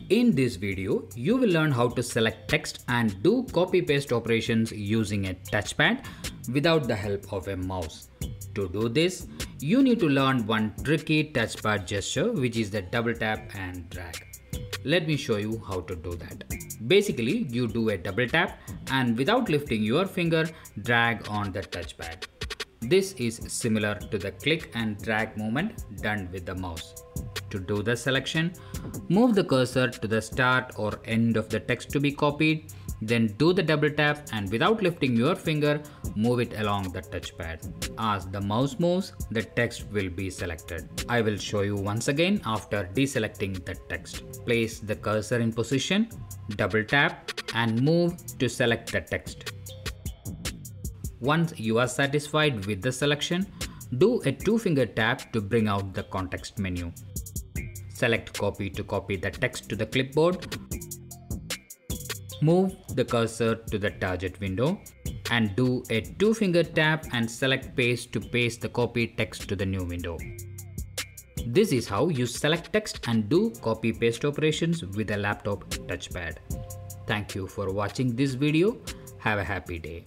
In this video, you will learn how to select text and do copy-paste operations using a touchpad without the help of a mouse. To do this, you need to learn one tricky touchpad gesture, which is the double tap and drag. Let me show you how to do that. Basically, you do a double tap and without lifting your finger, drag on the touchpad. This is similar to the click and drag movement done with the mouse. To do the selection, move the cursor to the start or end of the text to be copied, then do the double tap and without lifting your finger, move it along the touchpad. As the mouse moves, the text will be selected. I will show you once again after deselecting the text. Place the cursor in position, double tap and move to select the text. Once you are satisfied with the selection, do a two-finger tap to bring out the context menu. Select copy to copy the text to the clipboard. Move the cursor to the target window and do a two-finger tap and select paste to paste the copied text to the new window. This is how you select text and do copy-paste operations with a laptop touchpad. Thank you for watching this video. Have a happy day.